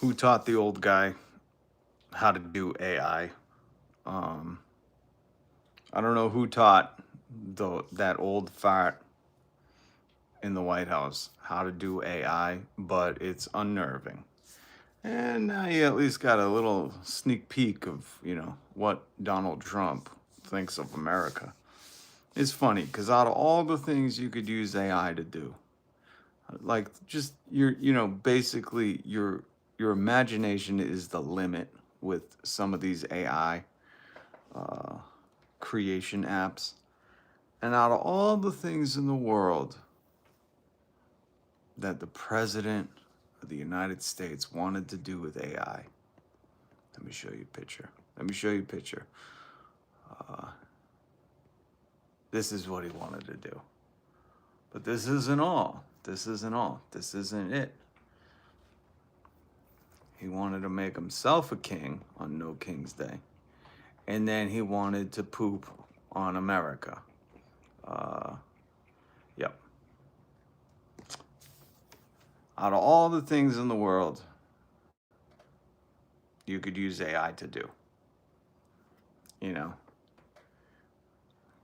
who taught the old guy how to do AI. I don't know who taught that old fart in the White House how to do AI, but it's unnerving. And now you at least got a little sneak peek of, what Donald Trump thinks of America. It's funny because out of all the things you could use AI to do, like just basically your imagination is the limit with some of these AI creation apps. And out of all the things in the world that the president of the United States wanted to do with AI, let me show you a picture. Let me show you a picture. This is what he wanted to do. But this isn't all. This isn't all. This isn't it. He wanted to make himself a king on No King's Day. And then he wanted to poop on America. Yep. Out of all the things in the world you could use AI to do,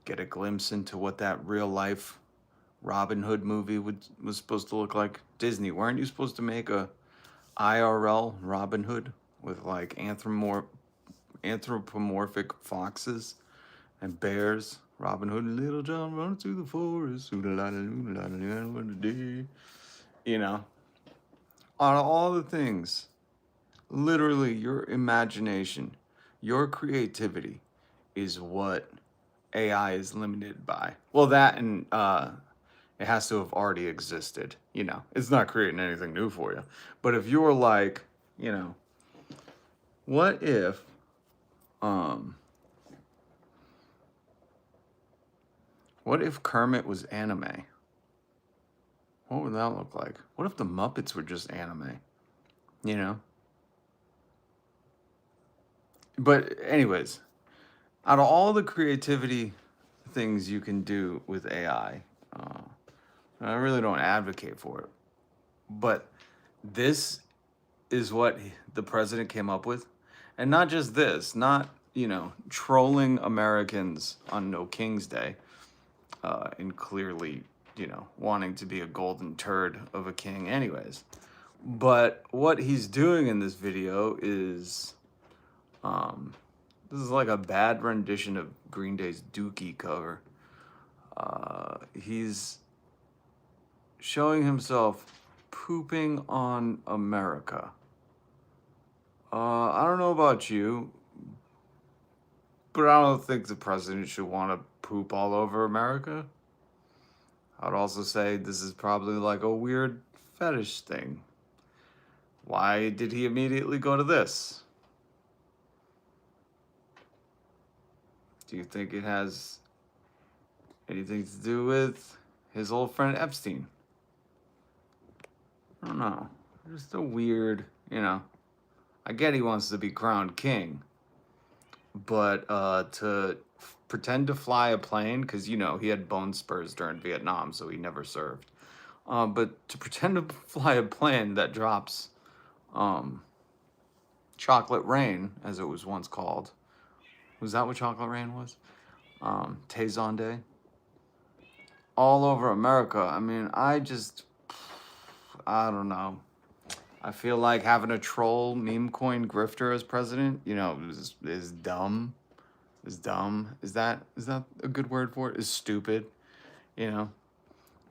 get a glimpse into what that real life Robin Hood movie was supposed to look like. Disney, weren't you supposed to make a IRL Robin Hood with like anthropomorphic foxes and bears? Robin Hood and Little John run through the forest. Out of all the things, literally your imagination, your creativity is what AI is limited by. Well, that and it has to have already existed. It's not creating anything new for you. But if you're like, what if Kermit was anime? What would that look like? What if the Muppets were just anime? But anyways, out of all the creativity things you can do with AI, I really don't advocate for it. But this is what the president came up with. And not just this, not, trolling Americans on No King's Day and clearly, wanting to be a golden turd of a king anyways. But what he's doing in this video is, this is like a bad rendition of Green Day's Dookie cover. He's showing himself pooping on America. I don't know about you, but I don't think the president should want to poop all over America. I'd also say this is probably like a weird fetish thing. Why did he immediately go to this? Do you think it has anything to do with his old friend Epstein? I don't know. Just a weird, I get he wants to be crowned king, but to pretend to fly a plane, because, he had bone spurs during Vietnam, so he never served. But to pretend to fly a plane that drops chocolate rain, as it was once called. Was that what chocolate rain was? Tay Day. All over America. I mean, I don't know. I feel like having a troll meme coin grifter as president, is dumb. Is dumb. Is that a good word for it? Is stupid. The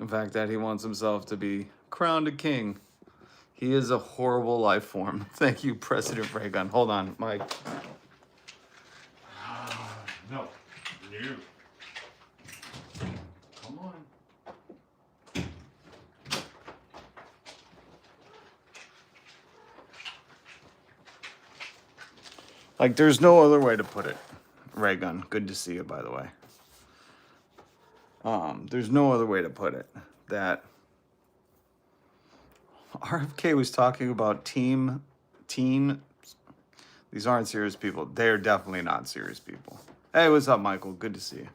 fact that he wants himself to be crowned a king. He is a horrible life form. Thank you, President Reagan. Hold on, Mike. No. You. Come on. Like, there's no other way to put it. Ray gun, good to see you, by the way. There's no other way to put it. That RFK was talking about teen. These aren't serious people. They are definitely not serious people. Hey, what's up, Michael? Good to see you.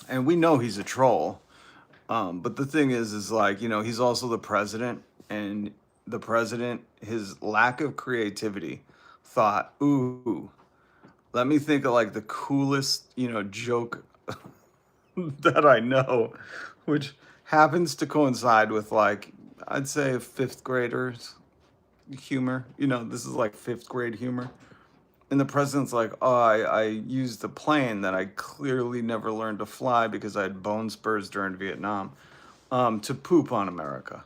And we know he's a troll. But the thing is like, he's also the president, and the president, his lack of creativity, thought, ooh, let me think of like the coolest, joke that I know, which happens to coincide with like, I'd say fifth graders humor. This is like fifth grade humor. And the president's like, oh, I used a plane that I clearly never learned to fly because I had bone spurs during Vietnam, to poop on America.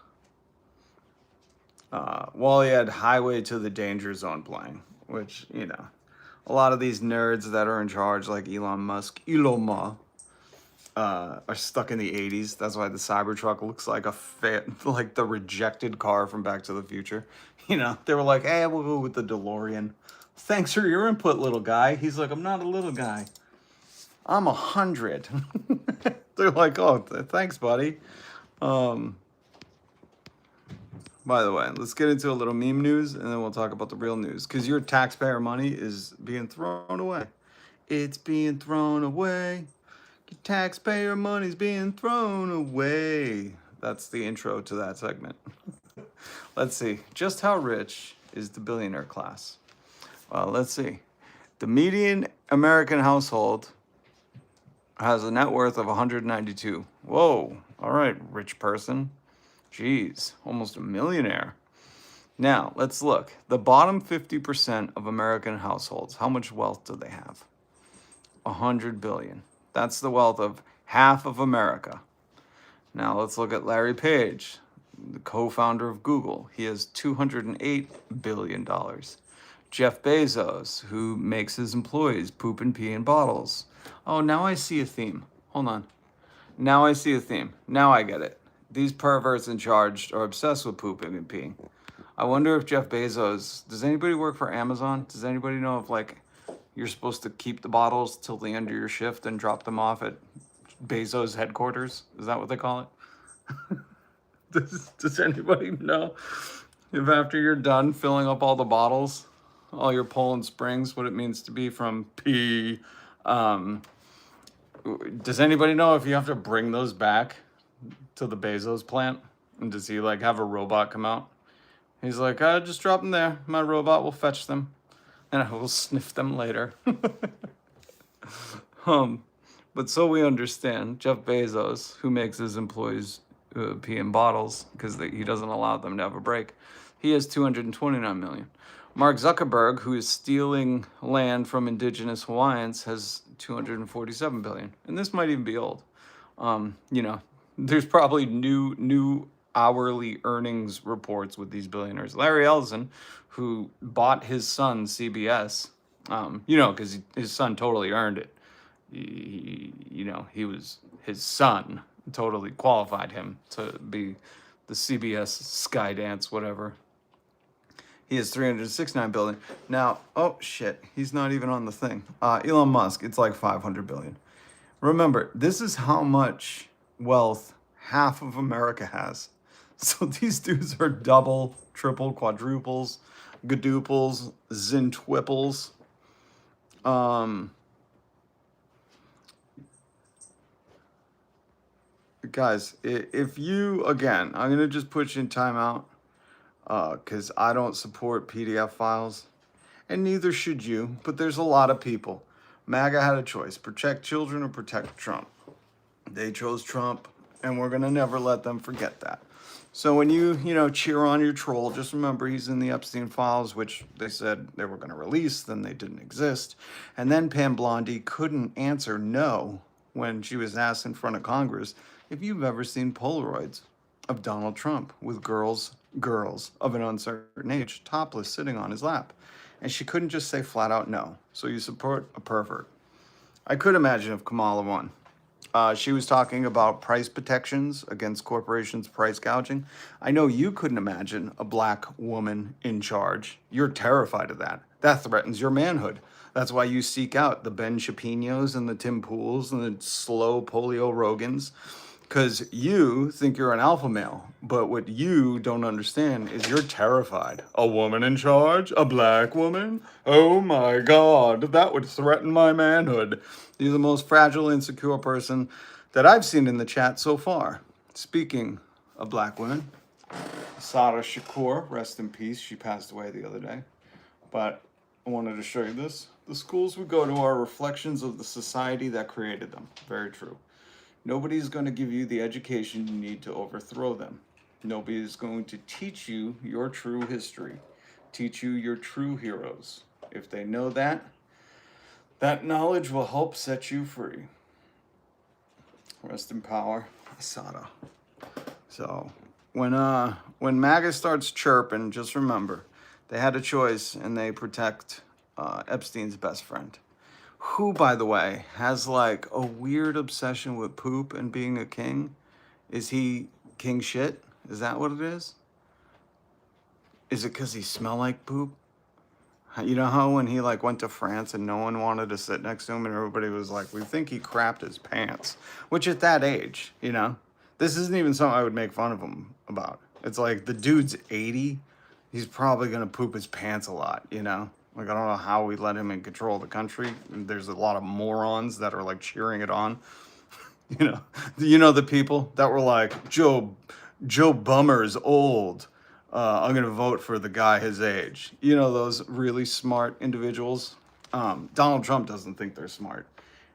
While he had Highway to the Danger Zone playing, which, a lot of these nerds that are in charge, like Elon Musk, are stuck in the 80s. That's why the Cybertruck looks like like the rejected car from Back to the Future. They were like, hey, we'll go with the DeLorean. Thanks for your input, little guy. He's like, I'm not a little guy. I'm 100. They're like, oh, thanks, buddy. By the way, let's get into a little meme news, and then we'll talk about the real news. Because your taxpayer money is being thrown away. It's being thrown away. Your taxpayer money's being thrown away. That's the intro to that segment. Let's see. Just how rich is the billionaire class? Well, let's see. The median American household has a net worth of 192. Whoa. All right, rich person. Jeez, almost a millionaire. Now, let's look. The bottom 50% of American households, how much wealth do they have? 100 billion. That's the wealth of half of America. Now, let's look at Larry Page, the co-founder of Google. He has $208 billion. Jeff Bezos, who makes his employees poop and pee in bottles. Oh, now I see a theme. Hold on. Now I see a theme. Now I get it. These perverts in charge are obsessed with pooping and peeing. I wonder if Jeff Bezos, does anybody work for Amazon? Does anybody know if like you're supposed to keep the bottles till the end of your shift and drop them off at Bezos headquarters? Is that what they call it? Does anybody know if after you're done filling up all the bottles, all your Poland Springs, what it means to be from pee? Does anybody know if you have to bring those back to the Bezos plant? And does he like have a robot come out? He's like, just drop them there. My robot will fetch them, and I will sniff them later. But so we understand, Jeff Bezos, who makes his employees pee in bottles because he doesn't allow them to have a break, he has 229 million. Mark Zuckerberg, who is stealing land from indigenous Hawaiians, has 247 billion. And this might even be old. There's probably new hourly earnings reports with these billionaires. Larry Ellison, who bought his son CBS, because his son totally earned it. His son totally qualified him to be the CBS Skydance, whatever. He has 369 billion. Now, oh shit, he's not even on the thing. Elon Musk, it's like 500 billion. Remember, this is how much wealth half of America has. So these dudes are double, triple, quadruples, gaduples, zintwipples. Guys, if you, again, I'm going to just put you in timeout because I don't support PDF files, and neither should you, but there's a lot of people. MAGA had a choice, protect children or protect Trump. They chose Trump, and we're going to never let them forget that. So when you cheer on your troll, just remember he's in the Epstein files, which they said they were going to release, then they didn't exist. And then Pam Blondie couldn't answer no when she was asked in front of Congress if you've ever seen Polaroids of Donald Trump with girls of an uncertain age, topless, sitting on his lap. And she couldn't just say flat out no. So you support a pervert. I could imagine if Kamala won. She was talking about price protections against corporations' price gouging. I know you couldn't imagine a black woman in charge. You're terrified of that. That threatens your manhood. That's why you seek out the Ben Shapinos and the Tim Pools and the slow polio Rogans, because you think you're an alpha male. But what you don't understand is you're terrified. A woman in charge? A black woman? Oh my God, that would threaten my manhood. You're the most fragile, insecure person that I've seen in the chat so far. Speaking of black women, Sada Shakur, rest in peace. She passed away the other day. But I wanted to show you this. The schools we go to are reflections of the society that created them. Very true. Nobody's going to give you the education you need to overthrow them. Nobody is going to teach you your true history, teach you your true heroes. If they know that, that knowledge will help set you free. Rest in power, Asada. So when MAGA starts chirping, just remember, they had a choice and they protect Epstein's best friend, who, by the way, has like a weird obsession with poop and being a king. Is he king shit? Is that what it is? Is it because he smell like poop? You know how when he like went to France and no one wanted to sit next to him and everybody was like, we think he crapped his pants. Which at that age, you know, this isn't even something I would make fun of him about. It's like the dude's 80. He's probably going to poop his pants a lot, you know? Like, I don't know how we let him in control of the country. There's a lot of morons that are like cheering it on. You know the people that were like, Joe Bummer's old. I'm going to vote for the guy his age. You know, those really smart individuals. Donald Trump doesn't think they're smart.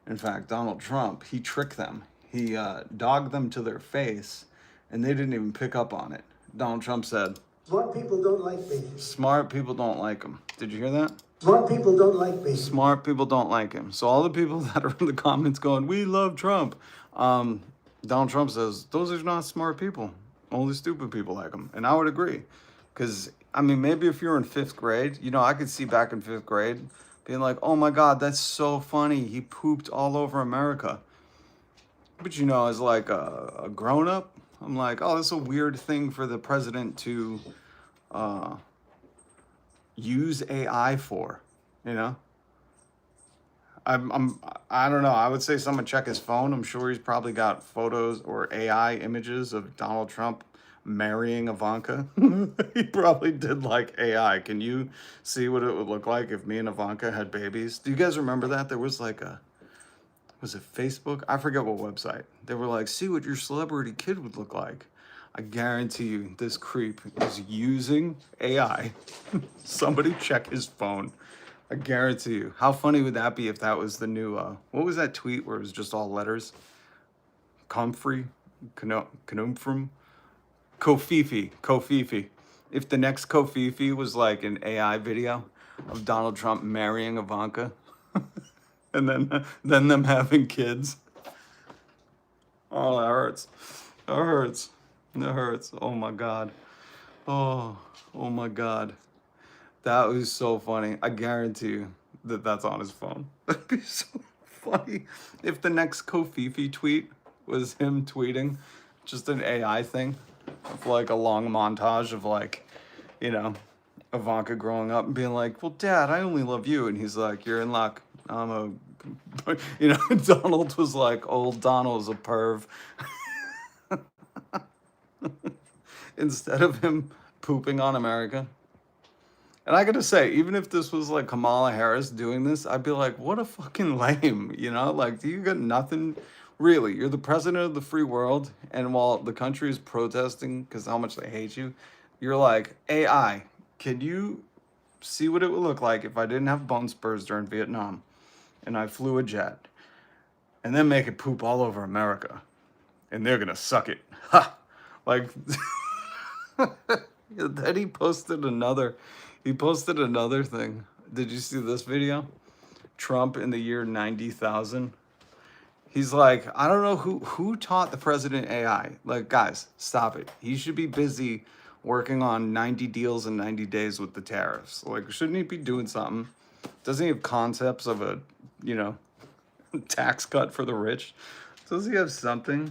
In fact, Donald Trump, he tricked them. He dogged them to their face, and they didn't even pick up on it. Donald Trump said, smart people don't like me. Smart people don't like him. Did you hear that? Smart people don't like me. Smart people don't like him. So all the people that are in the comments going, we love Trump. Donald Trump says, those are not smart people. Only stupid people like him. And I would agree. Because, I mean, maybe if you're in 5th grade, you know, I could see back in 5th grade being like, oh my God, that's so funny. He pooped all over America. But, you know, as like a grown-up, I'm like, oh, that's a weird thing for the president to use AI for, you know? I don't know. I would say someone check his phone. I'm sure he's probably got photos or AI images of Donald Trump marrying Ivanka. He probably did like AI. Can you see what it would look like if me and Ivanka had babies? Do you guys remember that? There was like was it Facebook? I forget what website. They were like, see what your celebrity kid would look like. I guarantee you this creep is using AI. Somebody check his phone. I guarantee you. How funny would that be if that was the new, what was that tweet where it was just all letters? Comfrey? Conumfrum? Kofifi. If the next Kofifi was like an AI video of Donald Trump marrying Ivanka and then them having kids. Oh, that hurts. That hurts. That hurts. Oh my God. Oh my God. That was so funny. I guarantee you that that's on his phone. That'd be so funny if the next Kofifi tweet was him tweeting just an AI thing of like a long montage of like, you know, Ivanka growing up and being like, well, Dad, I only love you. And he's like, you're in luck. You know, Donald was like, old Donald's a perv. Instead of him pooping on America. And I gotta say, even if this was like Kamala Harris doing this, I'd be like, what a fucking lame, you know? Like, do you got nothing? Really, you're the president of the free world, and while the country is protesting because how much they hate you, you're like, AI, can you see what it would look like if I didn't have bone spurs during Vietnam and I flew a jet and then make it poop all over America and they're gonna suck it. Ha! Like, then he posted another thing. Did you see this video? Trump in the year 90,000. He's like, I don't know who taught the president AI. Like, guys, stop it. He should be busy working on 90 deals in 90 days with the tariffs. Like, shouldn't he be doing something? Doesn't he have concepts of a, you know, tax cut for the rich? Does he have something?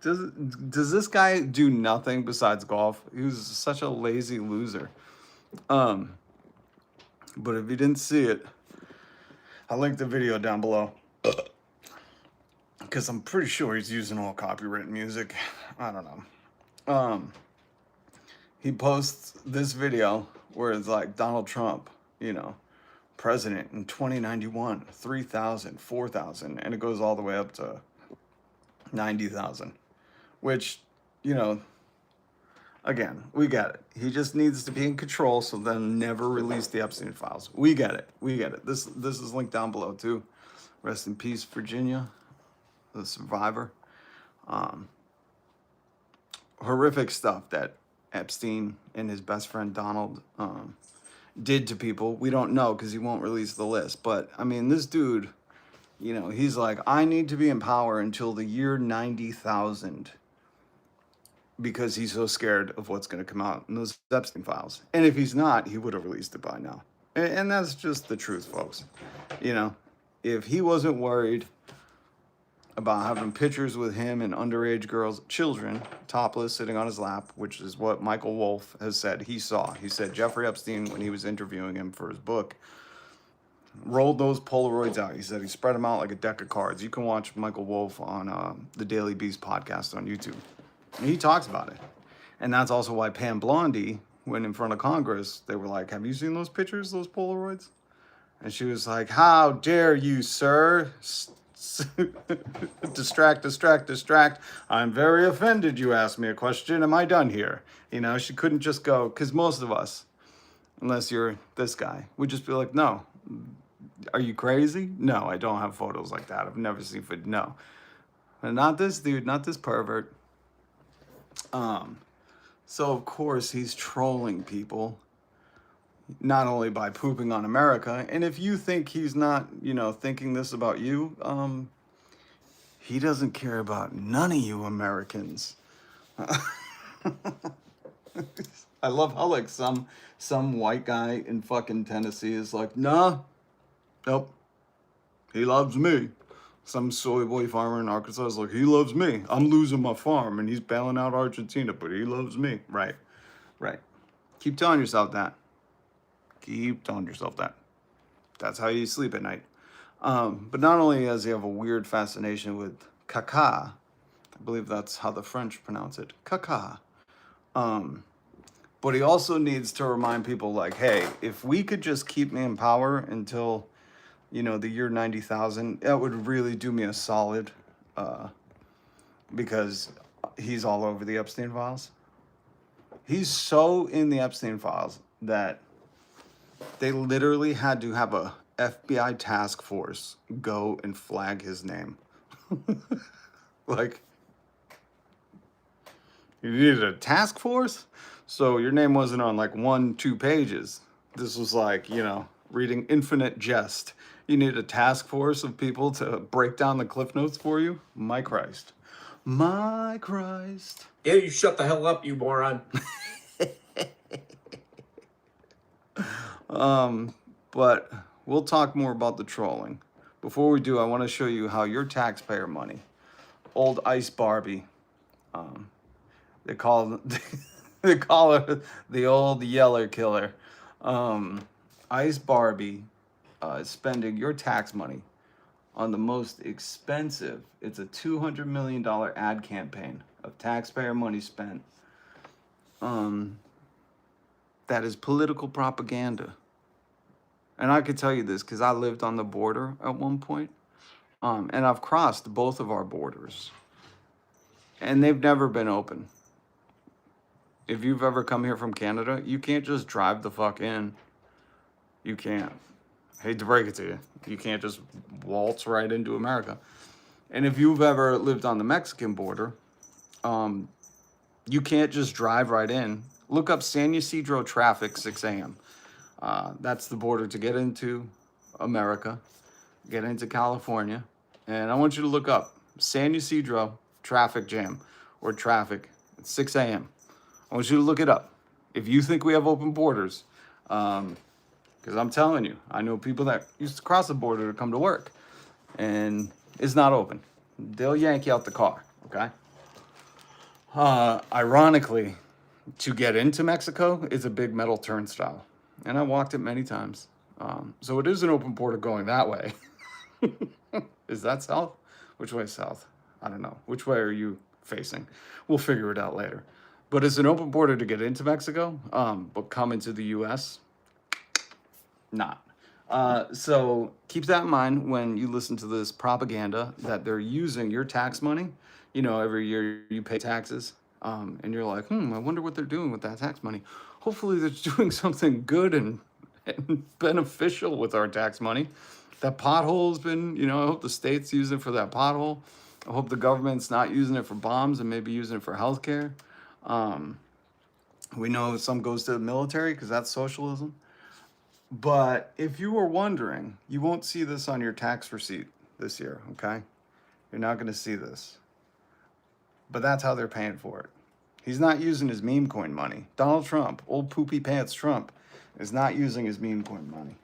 Does this guy do nothing besides golf? He was such a lazy loser. But if you didn't see it, I'll link the video down below. Because I'm pretty sure he's using all copyrighted music. I don't know. He posts this video where it's like Donald Trump, you know, president in 2091, 3,000, 4,000, and it goes all the way up to 90,000. which, you know, again, we get it. He just needs to be in control, so then never release the Epstein files. We get it. We get it. This is linked down below too. Rest in peace, Virginia, the survivor. Horrific stuff that Epstein and his best friend Donald did to people. We don't know because he won't release the list. But I mean, this dude, you know, he's like, I need to be in power until the year 90,000 because he's so scared of what's going to come out in those Epstein files. And if he's not, he would have released it by now. And that's just the truth, folks. You know, if he wasn't worried about having pictures with him and underage girls, children, topless, sitting on his lap, which is what Michael Wolff has said he saw. He said Jeffrey Epstein, when he was interviewing him for his book, rolled those Polaroids out. He said he spread them out like a deck of cards. You can watch Michael Wolff on the Daily Beast podcast on YouTube. And he talks about it. And that's also why Pam Blondie, when in front of Congress, they were like, have you seen those pictures, those Polaroids? And she was like, how dare you, sir? distract. I'm very offended you asked me a question. Am I done here? You know, she couldn't just go, because most of us, unless you're this guy, would just be like, no. Are you crazy? No, I don't have photos like that. I've never seen food. No. And not this dude, not this pervert. So of course he's trolling people, not only by pooping on America. And if you think he's not, you know, thinking this about you, he doesn't care about none of you Americans. I love how like some white guy in fucking Tennessee is like, nah, nope, he loves me. Some soy boy farmer in Arkansas is like, he loves me. I'm losing my farm and he's bailing out Argentina, but he loves me. Right. Keep telling yourself that. That's how you sleep at night. But not only does he have a weird fascination with caca, I believe that's how the French pronounce it, caca. But he also needs to remind people like, hey, if we could just keep me in power until, you know, the year 90,000, that would really do me a solid, because he's all over the Epstein files. He's so in the Epstein files that they literally had to have a FBI task force go and flag his name. Like, you needed a task force? So your name wasn't on like 1-2 pages. This was like, you know, reading Infinite Jest. You need a task force of people to break down the cliff notes for you? My Christ. My Christ. Yeah, you shut the hell up, you moron. But we'll talk more about the trolling. Before we do, I want to show you how your taxpayer money, old Ice Barbie, they call her the old Yeller Killer. Ice Barbie is spending your tax money on the most expensive. It's a $200 million ad campaign of taxpayer money spent. That is political propaganda. And I could tell you this because I lived on the border at one point, and I've crossed both of our borders, and they've never been open. If you've ever come here from Canada, you can't just drive the fuck in. You can't. Hate to break it to you. You can't just waltz right into America. And if you've ever lived on the Mexican border, you can't just drive right in. Look up San Ysidro traffic, 6 a.m. That's the border to get into America, get into California. And I want you to look up San Ysidro traffic jam or traffic at 6 a.m. I want you to look it up. If you think we have open borders, because I'm telling you, I know people that used to cross the border to come to work, and it's not open. They'll yank you out the car, okay? Ironically, to get into Mexico is a big metal turnstile, and I walked it many times. So it is an open border going that way. Is that south? Which way is south? I don't know. Which way are you facing? We'll figure it out later. But it's an open border to get into Mexico, but come into the U.S., not. So keep that in mind when you listen to this propaganda that they're using your tax money. You know, every year you pay taxes, and you're like, I wonder what they're doing with that tax money. Hopefully, they're doing something good and beneficial with our tax money. That pothole's been, I hope the state's using it for that pothole. I hope the government's not using it for bombs and maybe using it for healthcare. We know some goes to the military because that's socialism. But if you were wondering, you won't see this on your tax receipt this year, okay? You're not going to see this. But that's how they're paying for it. He's not using his meme coin money. Donald Trump, old poopy pants Trump, is not using his meme coin money.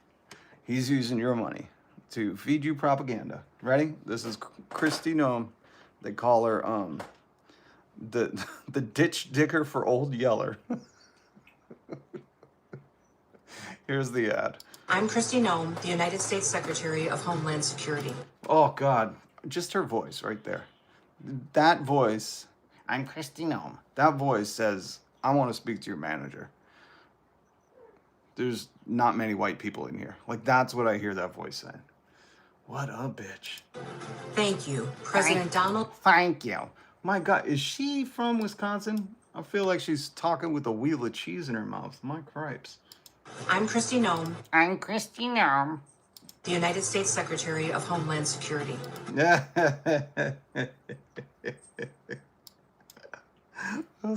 He's using your money to feed you propaganda. Ready? This is Christy Nome. They call her the ditch digger for old Yeller. Here's the ad. I'm Kristi Noem, the United States Secretary of Homeland Security. Oh, God. Just her voice right there. That voice, I'm Kristi Noem. That voice says, I want to speak to your manager. There's not many white people in here. Like, that's what I hear that voice saying. What a bitch. Thank you, President Donald. Thank you. My God, is she from Wisconsin? I feel like she's talking with a wheel of cheese in her mouth. My cripes. I'm Kristi Noem, I'm Kristi Noem. the United States Secretary of Homeland Security. Let's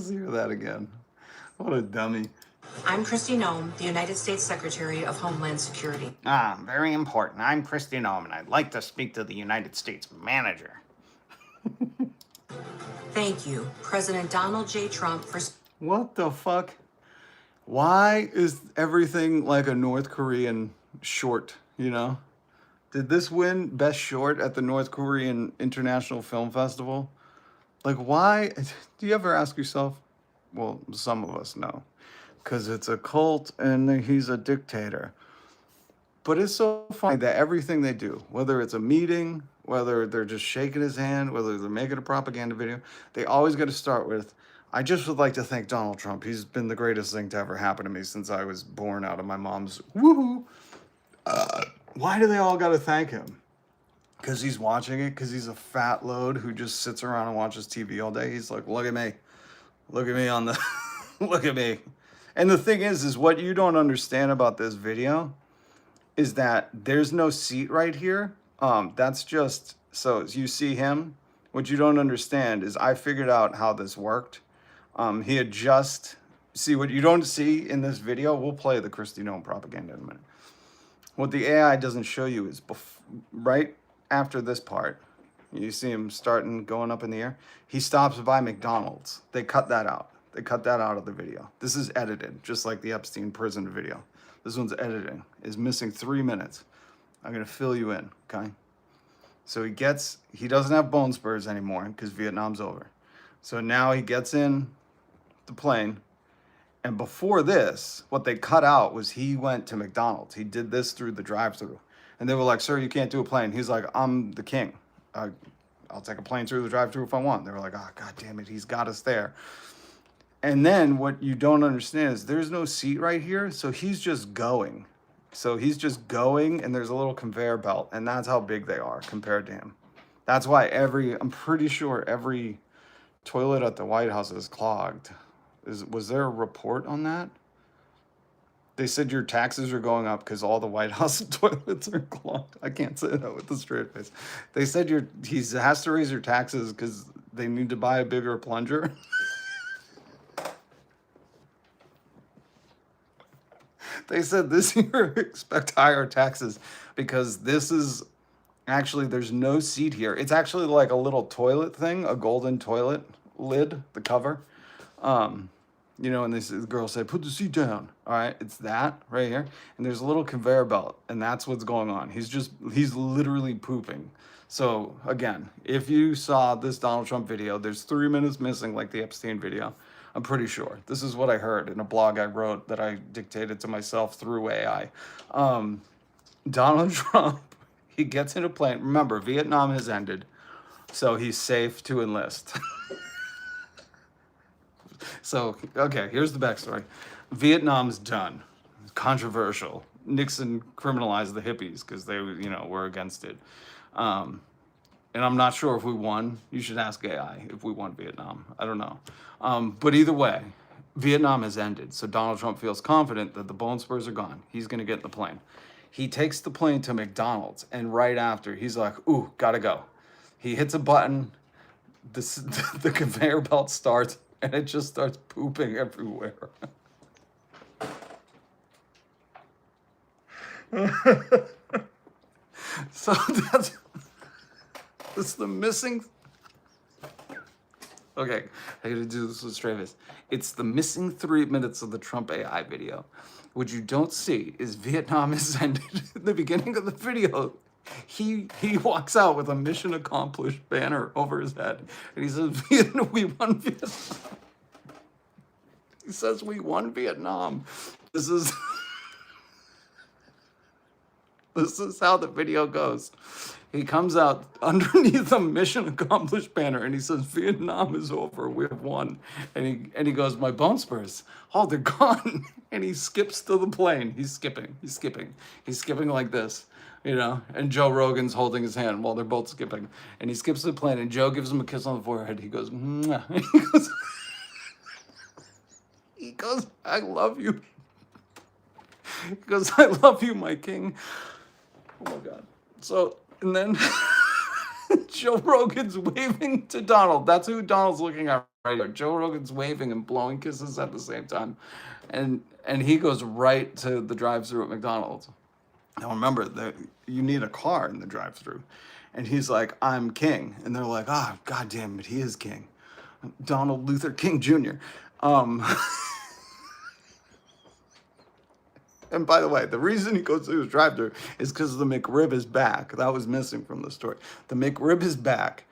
hear that again. What a dummy. I'm Kristi Noem, the United States Secretary of Homeland Security. Very important. I'm Kristi Noem, and I'd like to speak to the United States manager. Thank you, President Donald J. Trump, for... What the fuck? Why is everything like a North Korean short, Did this win Best Short at the North Korean International Film Festival? Like, why? Do you ever ask yourself? Well, some of us know. Because it's a cult and he's a dictator. But it's so funny that everything they do, whether it's a meeting, whether they're just shaking his hand, whether they're making a propaganda video, they always got to start with, I just would like to thank Donald Trump. He's been the greatest thing to ever happen to me since I was born out of my mom's woohoo. Why do they all got to thank him? Because he's watching it? Because he's a fat load who just sits around and watches TV all day? He's like, look at me. Look at me on the... Look at me. And the thing is what you don't understand about this video is that there's no seat right here. That's just... So you see him. What you don't understand is I figured out how this worked. He had just... See, what you don't see in this video, we'll play the Kristi Noem propaganda in a minute. What the AI doesn't show you is right after this part, you see him going up in the air. He stops by McDonald's. They cut that out. They cut that out of the video. This is edited, just like the Epstein prison video. This one's editing. Is missing 3 minutes. I'm going to fill you in, okay? So he doesn't have bone spurs anymore because Vietnam's over. So now he gets in the plane. And before this, what they cut out was he went to McDonald's. He did this through the drive-thru. And they were like, sir, you can't do a plane. He's like, I'm the king. I'll take a plane through the drive-thru if I want. They were like, oh, God damn it, he's got us there. And then what you don't understand is there's no seat right here, so he's just going. So he's just going, and there's a little conveyor belt, and that's how big they are compared to him. That's why I'm pretty sure every toilet at the White House is clogged. Was there a report on that? They said your taxes are going up because all the White House toilets are clogged. I can't say that with a straight face. They said he has to raise your taxes because they need to buy a bigger plunger. They said this year expect higher taxes because this is actually, there's no seat here. It's actually like a little toilet thing, a golden toilet lid, the cover. And the girl said, put the seat down. All right, it's that right here. And there's a little conveyor belt, and that's what's going on. He's literally pooping. So again, if you saw this Donald Trump video, there's 3 minutes missing like the Epstein video. I'm pretty sure. This is what I heard in a blog I wrote that I dictated to myself through AI. Donald Trump, he gets in a plane. Remember, Vietnam has ended, so he's safe to enlist. So, okay, here's the backstory. Vietnam's done. Controversial. Nixon criminalized the hippies because they, were against it. And I'm not sure if we won. You should ask AI if we won Vietnam. I don't know. But either way, Vietnam has ended. So Donald Trump feels confident that the bone spurs are gone. He's going to get in the plane. He takes the plane to McDonald's. And right after, he's like, ooh, gotta go. He hits a button. The conveyor belt starts. And it just starts pooping everywhere. So that's the missing. Okay, I gotta do this with straight face. It's the missing 3 minutes of the Trump AI video. What you don't see is Vietnam is ended. In the beginning of the video, he walks out with a mission accomplished banner over his head, and he says, "We won Vietnam." He says, "We won Vietnam." This is how the video goes. He comes out underneath a mission accomplished banner and he says, "Vietnam is over. We have won." And he goes, "My bone spurs. Oh, they're gone." And he skips to the plane. He's skipping like this, and Joe Rogan's holding his hand while they're both skipping. And he skips to the plane and Joe gives him a kiss on the forehead. He goes, "Mwah." He goes, "I love you." He goes, "I love you, my king." Oh my God. So, and then Joe Rogan's waving to Donald. That's who Donald's looking at right here. Joe Rogan's waving and blowing kisses at the same time. And he goes right to the drive-thru at McDonald's. Now remember, that you need a car in the drive-thru. And he's like, "I'm king." And they're like, "Ah, God damn it, he is king. Donald Luther King Jr." And by the way, the reason he goes to his drive-thru is because the McRib is back. That was missing from the story. The McRib is back.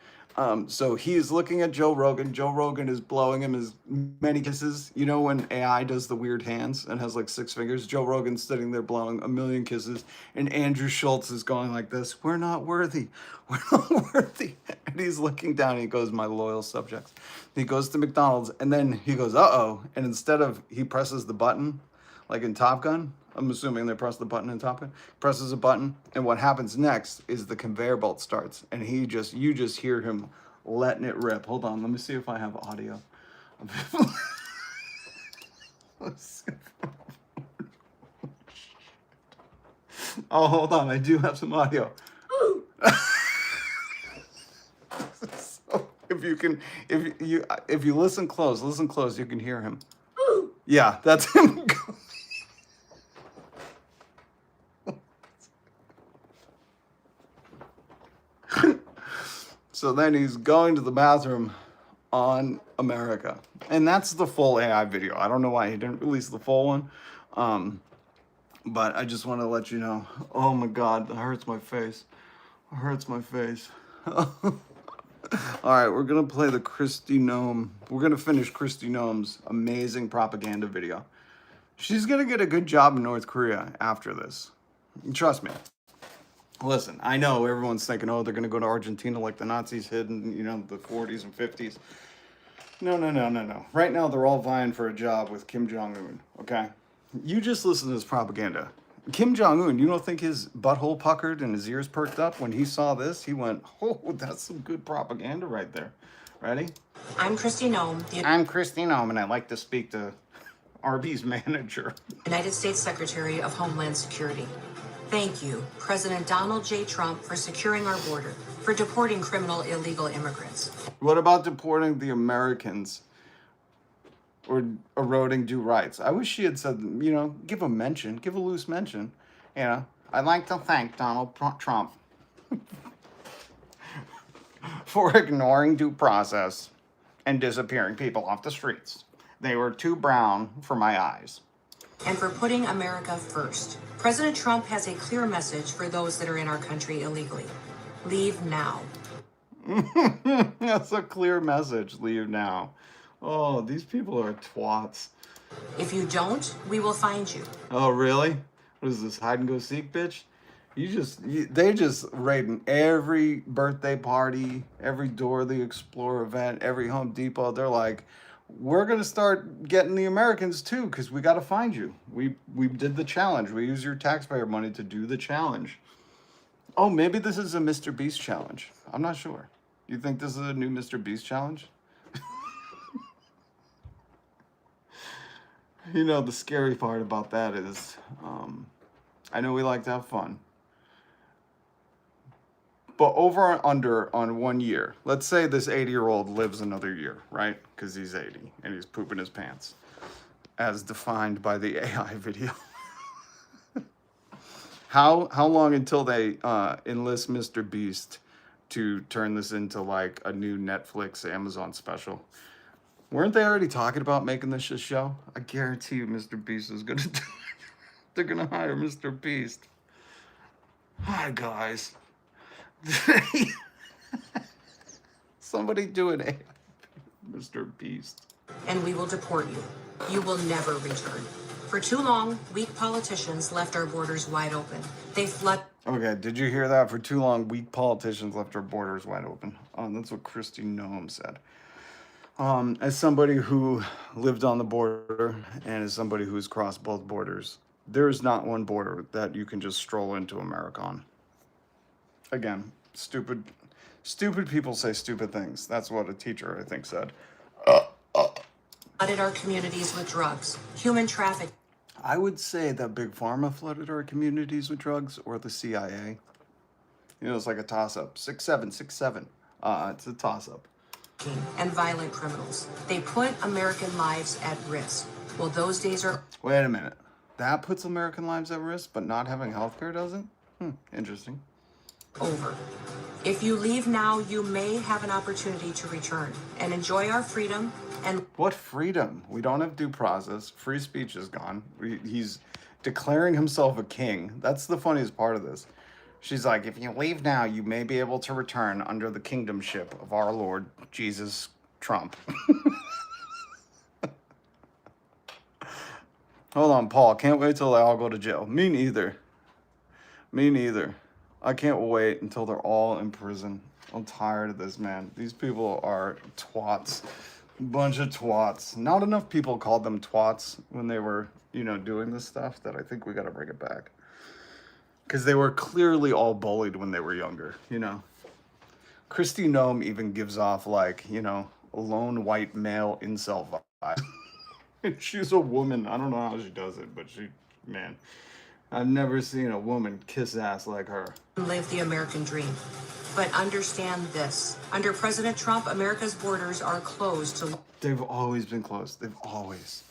So he's looking at Joe Rogan. Joe Rogan is blowing him as many kisses. You know when AI does the weird hands and has like 6 fingers? Joe Rogan's sitting there blowing a million kisses. And Andrew Schultz is going like this, "We're not worthy. We're not worthy." And he's looking down and he goes, "My loyal subjects." He goes to McDonald's and then he goes, "Uh-oh." And instead of, he presses the button, like in Top Gun. I'm assuming they press the button in Top Gun. Presses a button, and what happens next is the conveyor belt starts, and you just hear him letting it rip. Hold on, let me see if I have audio. Let's see. Oh, hold on, I do have some audio. So if you listen close, you can hear him. Yeah, that's him. So then he's going to the bathroom on America. And that's the full AI video. I don't know why he didn't release the full one. But I just want to let you know. Oh my God, that hurts my face. It hurts my face. All right, we're going to play the Kristi Noem. We're going to finish Kristi Noem's amazing propaganda video. She's going to get a good job in North Korea after this. Trust me. Listen, I know everyone's thinking, oh, they're going to go to Argentina like the Nazis did in, the 40s and 50s. No. Right now, they're all vying for a job with Kim Jong-un, okay? You just listen to this propaganda. Kim Jong-un, you don't think his butthole puckered and his ears perked up when he saw this? He went, "Oh, that's some good propaganda right there." Ready? I'm Kristi Noem, the I'm Kristi Noem, and I'd like to speak to Arby's manager. United States Secretary of Homeland Security. Thank you, President Donald J. Trump, for securing our border, for deporting criminal illegal immigrants. What about deporting the Americans or eroding due rights? I wish she had said, give a mention, give a loose mention. I'd like to thank Donald Trump for ignoring due process and disappearing people off the streets. They were too brown for my eyes. And for putting America first. President Trump has a clear message for those that are in our country illegally. Leave now. That's a clear message. Leave now. Oh, these people are twats. If you don't, we will find you. Oh, really? What is this, hide and go seek, bitch? They just raiding every birthday party, every Dora the Explorer event, every Home Depot. They're like, we're going to start getting the Americans too, because we got to find you. We did the challenge. We use your taxpayer money to do the challenge. Oh, maybe this is a Mr. Beast challenge. I'm not sure. You think this is a new Mr. Beast challenge? You know, the scary part about that is, I know we like to have fun, but over or under on 1 year, let's say this 80-year-old lives another year, right? Because he's 80 and he's pooping his pants, as defined by the AI video. How long until they enlist Mr. Beast to turn this into like a new Netflix, Amazon special? Weren't they already talking about making this a show? I guarantee you Mr. Beast is gonna do it. They're gonna hire Mr. Beast. Hi guys. Somebody do an AI Mr. Beast. And we will deport you. You will never return. For too long, weak politicians left our borders wide open. They flood. Okay, did you hear that? For too long, weak politicians left our borders wide open. That's what Kristi Noem said. As somebody who lived on the border and as somebody who's crossed both borders, there's not one border that you can just stroll into America on. Again, stupid people say stupid things. That's what a teacher, I think, said. Flooded our communities with drugs, human trafficking. I would say that Big Pharma flooded our communities with drugs, or the CIA. You know, it's like a toss-up. 6-7, 6-7. It's a toss-up. And violent criminals. They put American lives at risk. Well, those days are Wait a minute. That puts American lives at risk, but not having healthcare doesn't? Interesting. over. If you leave now, you may have an opportunity to return and enjoy our freedom and What freedom? We don't have due process. Free speech is gone. He's declaring himself a king. That's the funniest part of this. She's like, if you leave now, you may be able to return under the kingdomship of our Lord Jesus Trump. Hold on, Paul. Can't wait till they all go to jail. Me neither. Me neither. I can't wait until they're all in prison. I'm tired of this, man. These people are twats. Bunch of twats. Not enough people called them twats when they were, doing this stuff, that I think we got to bring it back. Because they were clearly all bullied when they were younger, Kristi Noem even gives off, like, a lone white male incel vibe. She's a woman. I don't know how she does it, but man, I've never seen a woman kiss ass like her. live the American dream. But understand this. Under President Trump, America's borders are closed to They've always been closed. They've always.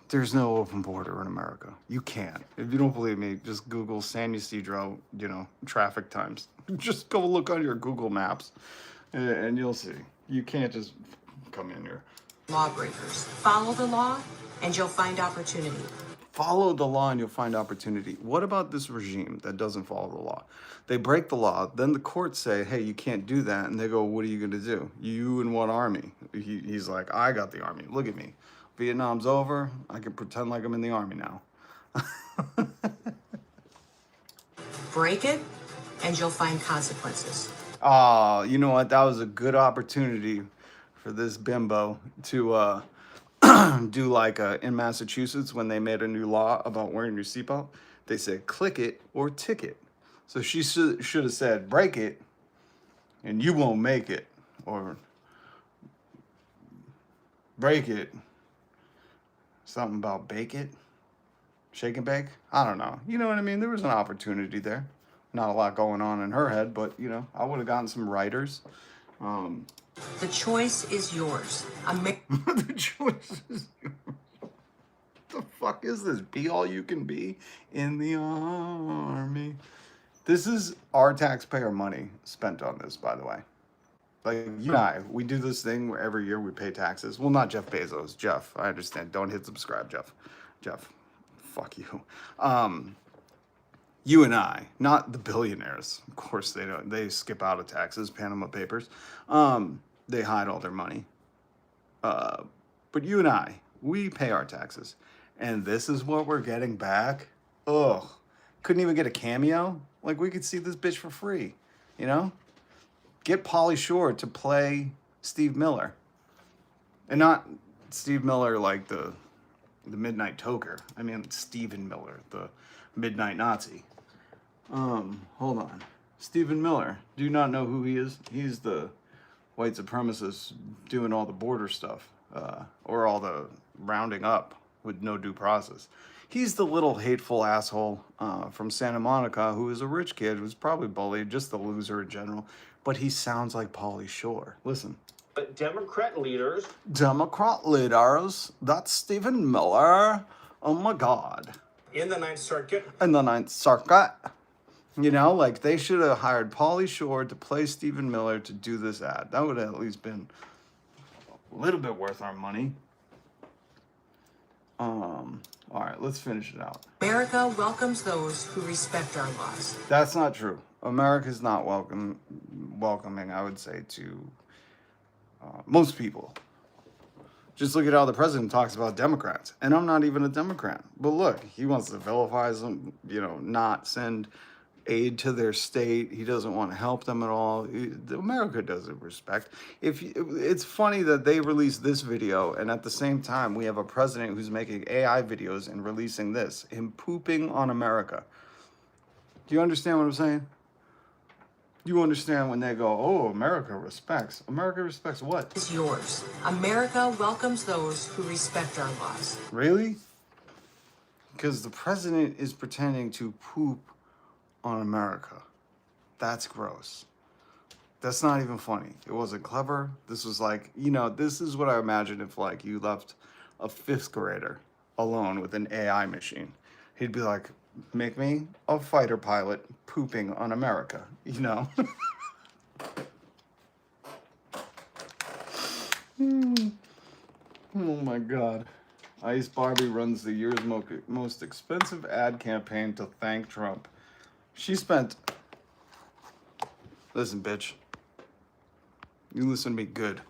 There's no open border in America. You can't. If you don't believe me, just Google San Ysidro, traffic times. Just go look on your Google Maps and you'll see. You can't just come in here. lawbreakers. Follow the law and you'll find opportunity. Follow the law and you'll find opportunity. What about this regime that doesn't follow the law? They break the law, then the courts say, hey, you can't do that. And they go, what are you going to do? You and what army? He's like, I got the army. Look at me. Vietnam's over. I can pretend like I'm in the army now. Break it and you'll find consequences. You know what? That was a good opportunity for this bimbo to do like in Massachusetts when they made a new law about wearing your seatbelt. They said click it or ticket. So she should have said break it and you won't make it, or break it. Something about bake it, shake and bake. I don't know. You know what I mean? There was an opportunity there. Not a lot going on in her head, but I would have gotten some writers. The choice is yours. The choice is yours. What the fuck is this? Be all you can be in the army. This is our taxpayer money spent on this, by the way. Like, you and I, we do this thing where every year we pay taxes. Well, not Jeff Bezos. Jeff, I understand. Don't hit subscribe, Jeff. Jeff, fuck you. You and I, not the billionaires. Of course they don't. They skip out of taxes, Panama Papers. They hide all their money. But you and I, we pay our taxes. And this is what we're getting back? Ugh. Couldn't even get a cameo? Like, we could see this bitch for free, Get Pauly Shore to play Steve Miller. And not Steve Miller, like the Midnight Toker. I mean, Stephen Miller, the Midnight Nazi. Hold on. Stephen Miller. Do you not know who he is? He's the white supremacist doing all the border stuff, or all the rounding up with no due process. He's the little hateful asshole from Santa Monica who is a rich kid who's probably bullied, just a loser in general. But he sounds like Pauly Shore. Listen. But Democrat leaders. That's Stephen Miller. Oh my God. In the Ninth Circuit. In the Ninth Circuit. You know, like they should have hired Pauly Shore to play Stephen Miller to do this ad. That would have at least been a little bit worth our money. All right, let's finish it out. America welcomes those who respect our laws. That's not true. America's not welcoming, I would say, to most people. Just look at how the president talks about Democrats. And I'm not even a Democrat. But look, he wants to vilify them, you know, not send aid to their state. He doesn't want to help them at all. America doesn't respect. It's funny that they released this video, and at the same time, we have a president who's making AI videos and releasing this, him pooping on America. Do you understand what I'm saying? You understand when they go, oh, America respects. America respects what? Is yours. America welcomes those who respect our laws. Really? Because the president is pretending to poop on America. That's gross. That's not even funny. It wasn't clever. This was like, you know, this is what I imagine if like you left a 5th grader alone with an AI machine. He'd be like, make me a fighter pilot pooping on America, you know? Oh my God. Ice Barbie runs the year's most expensive ad campaign to thank Trump. She spent... Listen, bitch. You listen to me good.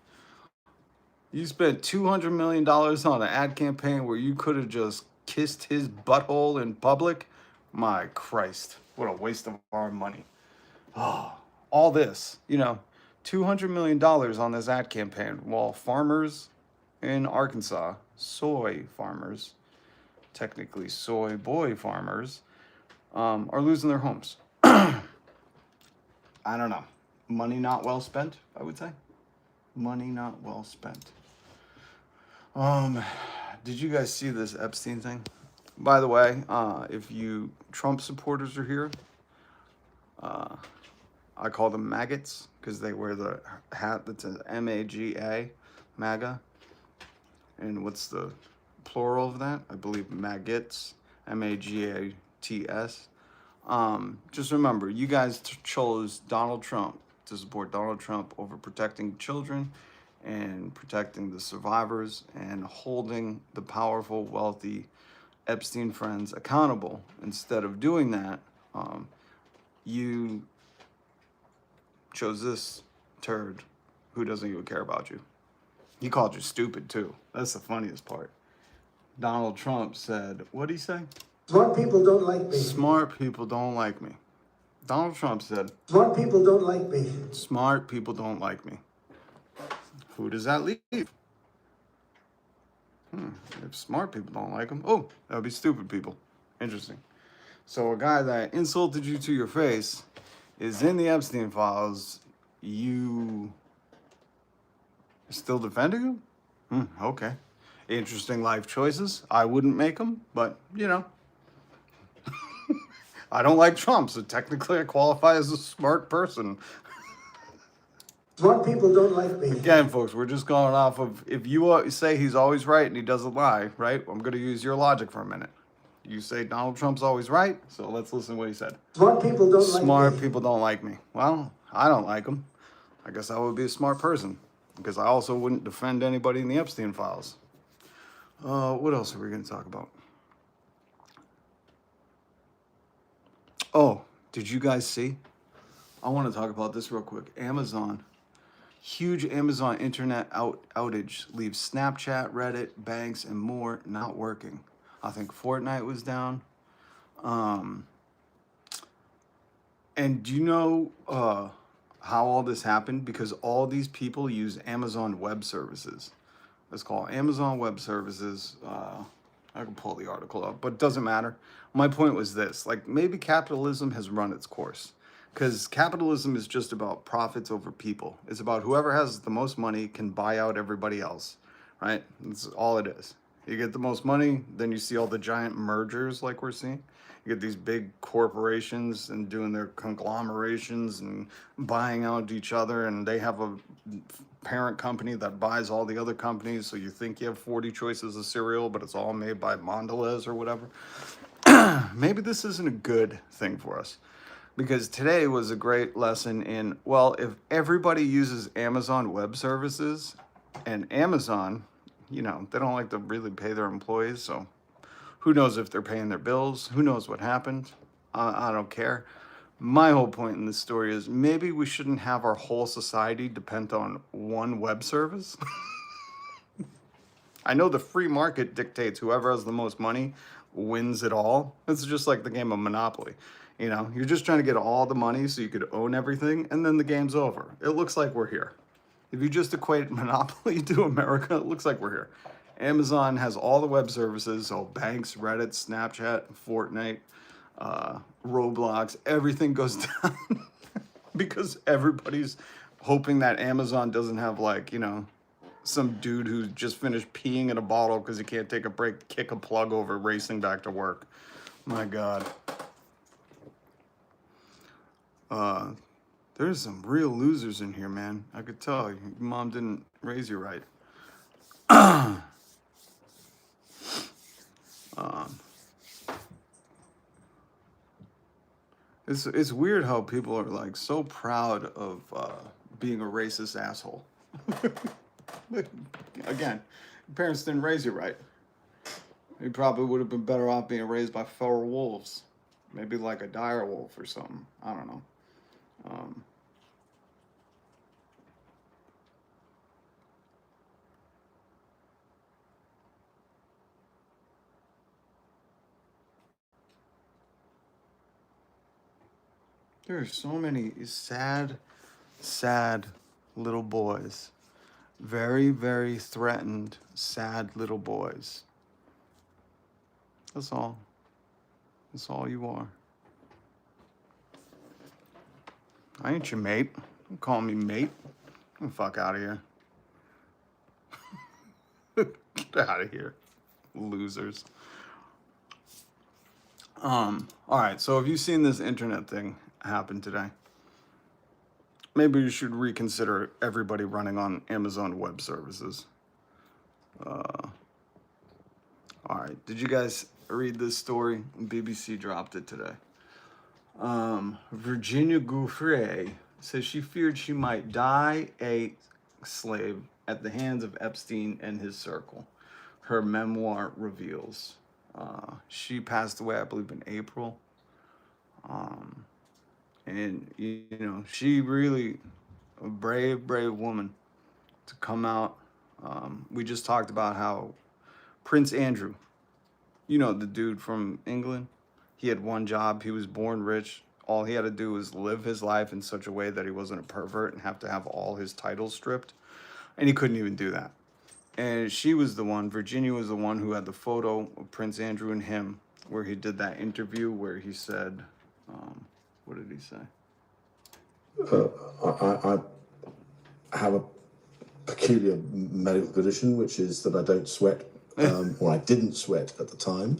You spent $200 million on an ad campaign where you could have just kissed his butthole in public? My Christ. What a waste of our money. Oh, all this, you know, $200 million on this ad campaign while farmers in Arkansas, soy farmers, technically soy boy farmers, are losing their homes. I don't know. Money not well spent, I would say. Money not well spent. Did you guys see this Epstein thing? By the way, if you Trump supporters are here, I call them maggots because they wear the hat that says M-A-G-A, MAGA. And what's the plural of that? I believe maggots, M-A-G-A-T-S. Just remember, you guys chose Donald Trump to support Donald Trump over protecting children and protecting the survivors and holding the powerful, wealthy Epstein friends accountable. Instead of doing that, you chose this turd who doesn't even care about you. He called you stupid too. That's the funniest part. Donald Trump said, what'd he say? Smart people don't like me. Smart people don't like me. Donald Trump said, Smart people don't like me. smart people don't like me. Who does that leave? If smart people don't like him, oh, that would be stupid people. Interesting. So a guy that insulted you to your face is in the Epstein files. You still defending him? Okay. Interesting life choices. I wouldn't make them, but, you know. I don't like Trump, so technically I qualify as a smart person. Smart people don't like me. Again, folks, we're just going off of, if you say he's always right and he doesn't lie, right? I'm going to use your logic for a minute. You say Donald Trump's always right, so let's listen to what he said. Smart people don't like me. Smart people don't like me. Well, I don't like him. I guess I would be a smart person, because I also wouldn't defend anybody in the Epstein files. What else are we going to talk about? Oh, did you guys see? I want to talk about this real quick. Amazon. Huge Amazon internet outage leaves Snapchat, Reddit, banks, and more not working. I think Fortnite was down. And do you know how all this happened? Because all these people use Amazon Web Services. It's called Amazon Web Services. I can pull the article up, but it doesn't matter. My point was this, like, maybe capitalism has run its course, because capitalism is just about profits over people. It's about whoever has the most money can buy out everybody else, right? That's all it is. You get the most money, then you see all the giant mergers like we're seeing. You get these big corporations and doing their conglomerations and buying out each other, and they have a parent company that buys all the other companies, so you think you have 40 choices of cereal, but it's all made by Mondelez or whatever. Maybe this isn't a good thing for us, because today was a great lesson in, well, if everybody uses Amazon Web Services, and Amazon, you know, they don't like to really pay their employees, so who knows if they're paying their bills, who knows what happened. I don't care. My whole point in this story is maybe we shouldn't have our whole society depend on one web service. I know the free market dictates whoever has the most money wins it all. It's just like the game of Monopoly. You know, you're just trying to get all the money so you could own everything, and then the game's over. It looks like we're here. If you just equate Monopoly to America, it looks like we're here. Amazon has all the web services, so banks, Reddit, Snapchat, Fortnite, Roblox, everything goes down because everybody's hoping that Amazon doesn't have, like, you know, some dude who just finished peeing in a bottle because he can't take a break, kick a plug over, racing back to work. My God. There's some real losers in here, man. I could tell. Your mom didn't raise you right. It's weird how people are, like, so proud of being a racist asshole. Again, your parents didn't raise you right. You probably would have been better off being raised by feral wolves. Maybe like a dire wolf or something. I don't know. There are so many sad, sad little boys. Very, very threatened, sad little boys. That's all. That's all you are. I ain't your mate. Don't call me mate. Get the fuck out of here. Get out of here, losers. All right, so have you seen this internet thing happen today? Maybe you should reconsider everybody running on Amazon Web Services. All right, did you guys read this story? BBC dropped it today. Virginia Gouffre says she feared she might die a slave at the hands of Epstein and his circle. Her memoir reveals. She passed away, I believe, in April. And, you know, she really, a brave, brave woman to come out. We just talked about how Prince Andrew, you know, the dude from England, he had one job. He was born rich. All he had to do was live his life in such a way that he wasn't a pervert and have to have all his titles stripped. And he couldn't even do that. And she was the one, Virginia was the one who had the photo of Prince Andrew and him, where he did that interview where he said, what did he say? I have a peculiar medical condition, which is that I don't sweat, or I didn't sweat at the time.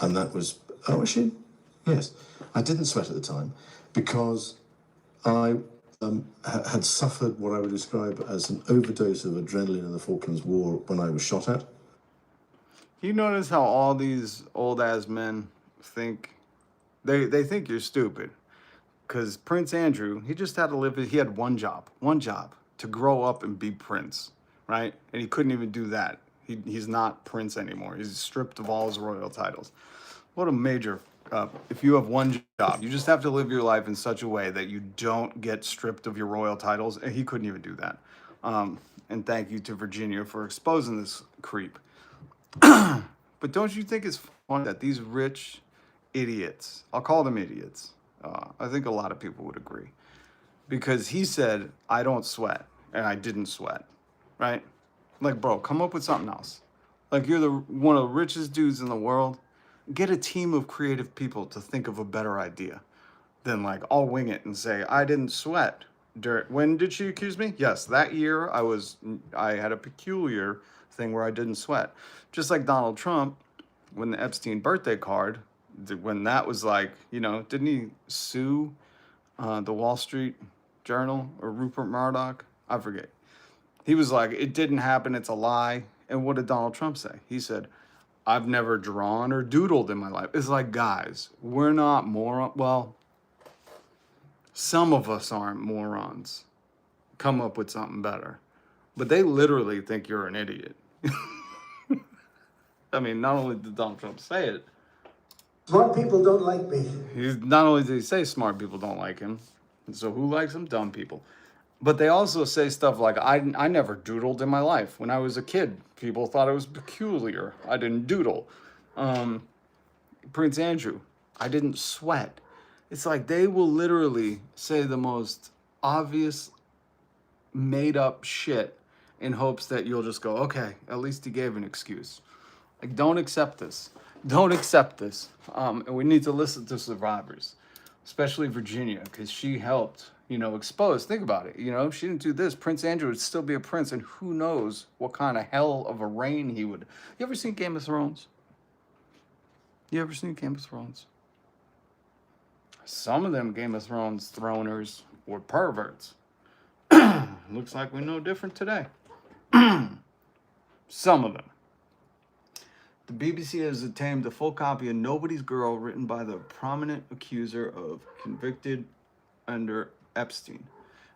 And that was, oh, actually, yes, I didn't sweat at the time because I had suffered what I would describe as an overdose of adrenaline in the Falklands War when I was shot at. You notice how all these old ass men think, they think you're stupid. Because Prince Andrew, he just had to live, he had one job, to grow up and be Prince, right? And he couldn't even do that. He's not Prince anymore. He's stripped of all his royal titles. What a major, if you have one job, you just have to live your life in such a way that you don't get stripped of your royal titles. And he couldn't even do that. And thank you to Virginia for exposing this creep. But don't you think it's funny that these rich idiots, I'll call them idiots, I think a lot of people would agree, because he said, I don't sweat, and I didn't sweat, right? Like, bro, come up with something else. Like, you're one of the richest dudes in the world. Get a team of creative people to think of a better idea than, like, I'll wing it and say, I didn't sweat. When did she accuse me? Yes, that year I had a peculiar thing where I didn't sweat. Just like Donald Trump, when the Epstein birthday card, when that was like, didn't he sue the Wall Street Journal or Rupert Murdoch? I forget. He was like, it didn't happen, it's a lie. And what did Donald Trump say? He said, I've never drawn or doodled in my life. It's like, guys, we're not morons. Well, some of us aren't morons. Come up with something better. But they literally think you're an idiot. I mean, not only did Donald Trump say it, Smart people don't like me. not only did he say smart people don't like him, so who likes him? Dumb people. But they also say stuff like, I never doodled in my life. When I was a kid, people thought it was peculiar. I didn't doodle. Prince Andrew, I didn't sweat. It's like they will literally say the most obvious, made up shit in hopes that you'll just go, okay, at least he gave an excuse. Like, don't accept this. Don't accept this. And we need to listen to survivors, especially Virginia, because she helped, expose. Think about it. If she didn't do this, Prince Andrew would still be a prince, and who knows what kind of hell of a reign he would. You ever seen Game of Thrones? You ever seen Game of Thrones? Some of them Game of Thrones throners were perverts. Looks like we know different today. Some of them. The BBC has obtained a full copy of Nobody's Girl, written by the prominent accuser of convicted under Epstein,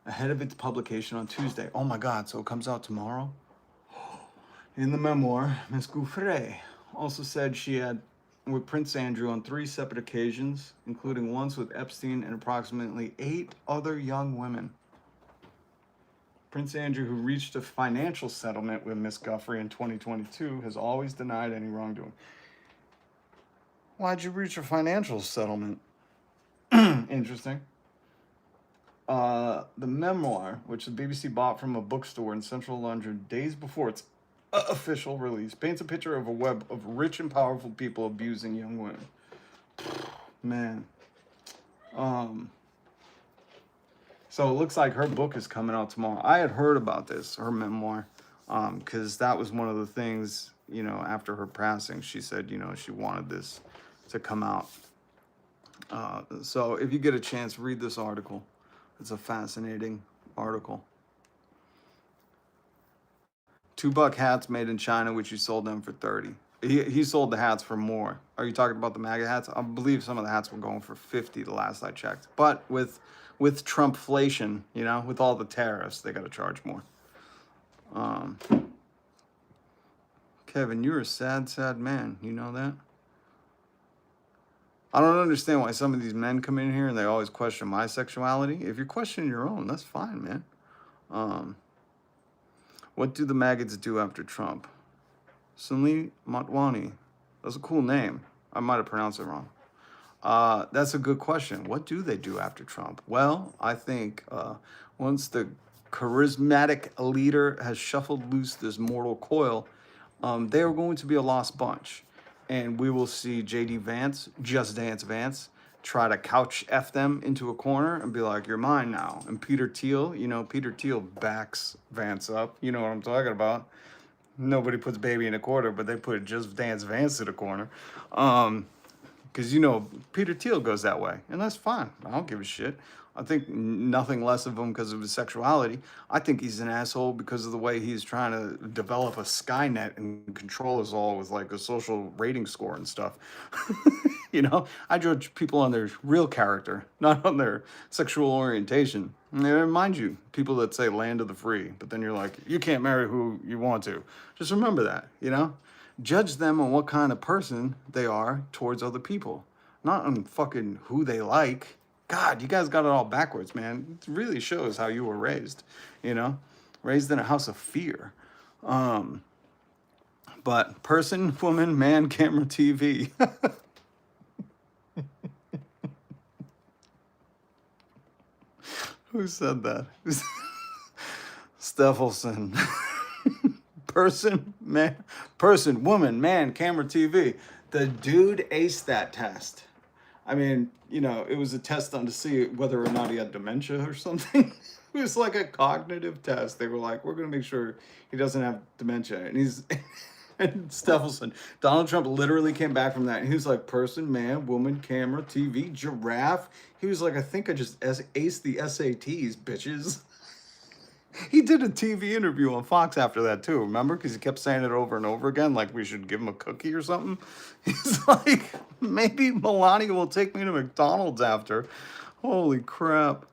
ahead of its publication on Tuesday. Oh my God, so it comes out tomorrow? In the memoir, Ms. Gouffre also said she had with Prince Andrew on 3 separate occasions, including once with Epstein and approximately 8 other young women. Prince Andrew, who reached a financial settlement with Ms. Guthrie in 2022, has always denied any wrongdoing. Why'd you reach a financial settlement? Interesting. The memoir, which the BBC bought from a bookstore in central London days before its official release, paints a picture of a web of rich and powerful people abusing young women. Man. So it looks like her book is coming out tomorrow. I had heard about this, her memoir, because that was one of the things, after her passing, she said, she wanted this to come out. So if you get a chance, read this article. It's a fascinating article. $2 hats made in China, which he sold them for 30. He sold the hats for more. Are you talking about the MAGA hats? I believe some of the hats were going for 50 the last I checked. But with Trumpflation, with all the tariffs, they got to charge more. Kevin, you're a sad, sad man. You know that? I don't understand why some of these men come in here and they always question my sexuality. If you're questioning your own, that's fine, man. What do the maggots do after Trump? Sunil Motwani. That's a cool name. I might have pronounced it wrong. That's a good question. What do they do after Trump? Well, I think once the charismatic leader has shuffled loose this mortal coil, they are going to be a lost bunch. And we will see J.D. Vance, Just Dance Vance, try to couch F them into a corner and be like, you're mine now. And Peter Thiel, Peter Thiel backs Vance up. You know what I'm talking about. Nobody puts baby in a corner, but they put Just Dance Vance in a corner. Because, Peter Thiel goes that way. And that's fine. I don't give a shit. I think nothing less of him because of his sexuality. I think he's an asshole because of the way he's trying to develop a Skynet and control us all with like a social rating score and stuff. I judge people on their real character, not on their sexual orientation. And mind you, people that say land of the free, but then you're like, you can't marry who you want to. Just remember that, Judge them on what kind of person they are towards other people, not on fucking who they like. God, you guys got it all backwards, man. It really shows how you were raised, raised in a house of fear. But person, woman, man, camera, TV. Who said that? Steffelson. person, woman, man, camera, TV. The dude aced that test. I mean, you know, it was a test on to see whether or not he had dementia or something. It was like a cognitive test. They were like, we're going to make sure he doesn't have dementia. And he's, and Stephenson, Donald Trump literally came back from that. And he was like, person, man, woman, camera, TV, giraffe. He was like, I think I just aced the SATs, bitches. He did a TV interview on Fox after that too, remember? Because he kept saying it over and over again, like we should give him a cookie or something. He's like, maybe Melania will take me to McDonald's after. Holy crap.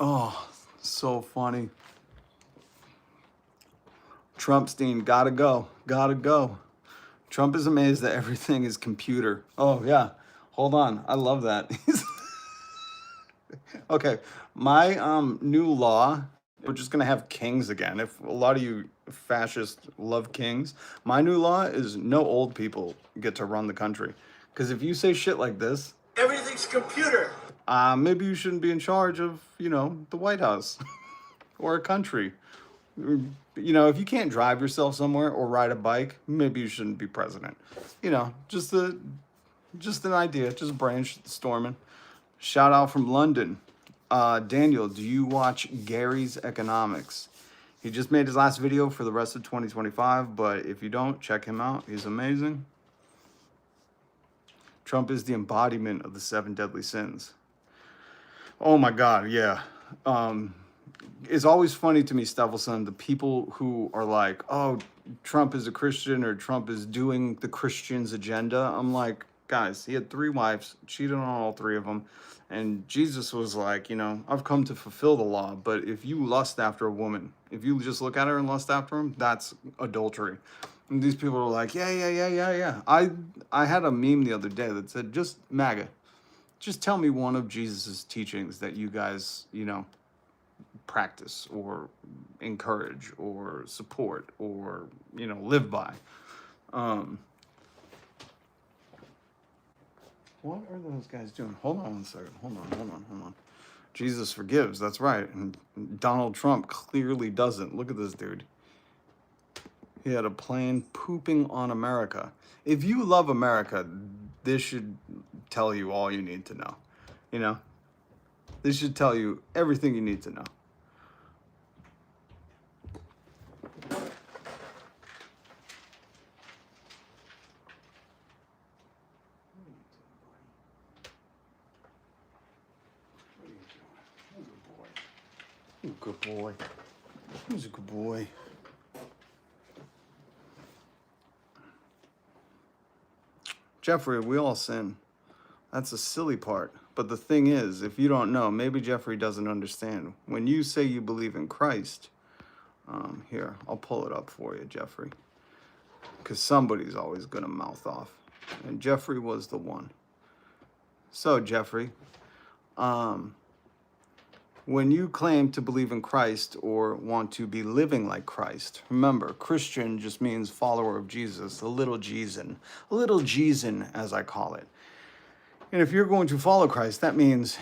Oh, so funny. Trumpstein, gotta go, gotta go. Trump is amazed that everything is computer. Oh yeah, hold on, I love that. Okay, my new law, we're just gonna have kings again. If a lot of you fascists love kings, my new law is no old people get to run the country. Because if you say shit like this, Everything's computer. maybe you shouldn't be in charge of, you know, the White House or a country. You know, if you can't drive yourself somewhere or ride a bike, maybe you shouldn't be president. You know, just an idea, just brainstorming. Shout out from London. Daniel, do you watch Gary's Economics? He just made his last video for the rest of 2025, but if you don't, check him out. He's amazing. Trump is the embodiment of the 7 deadly sins. Oh my God, yeah. It's always funny to me, Stephenson, the people who are like, oh, Trump is a Christian or Trump is doing the Christian's agenda. I'm like, guys, he had 3 wives, cheated on all 3 of them. And Jesus was like, you know, I've come to fulfill the law. But if you lust after a woman, if you just look at her and lust after him, that's adultery. And these people are like, yeah. I had a meme the other day that said, just MAGA, just tell me one of Jesus's teachings that you guys, you know, practice or encourage or support or, you know, live by. What are those guys doing? Hold on one second. Hold on. Jesus forgives. That's right. And Donald Trump clearly doesn't. Look at this dude. He had a plane pooping on America. If you love America, this should tell you all you need to know. You know? This should tell you everything you need to know. Good boy. Who's a good boy? Jeffrey, we all sin. That's a silly part. But the thing is, if you don't know, maybe Jeffrey doesn't understand. When you say you believe in Christ, here, I'll pull it up for you, Jeffrey. Because somebody's always going to mouth off. And Jeffrey was the one. So, Jeffrey, when you claim to believe in Christ or want to be living like Christ, remember, Christian just means follower of Jesus, a little Jesus, as I call it. And if you're going to follow Christ, that means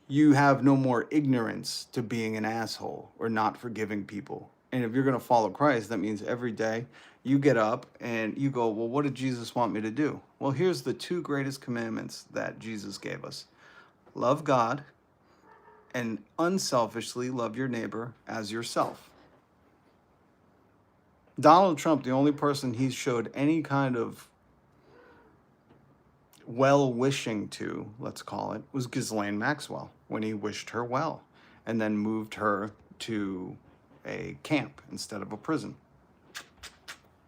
you have no more ignorance to being an asshole or not forgiving people. And if you're going to follow Christ, that means every day you get up and you go, well, what did Jesus want me to do? Well, here's the 2 greatest commandments that Jesus gave us. Love God and unselfishly love your neighbor as yourself. Donald Trump, the only person he showed any kind of well-wishing to, let's call it, was Ghislaine Maxwell when he wished her well and then moved her to a camp instead of a prison.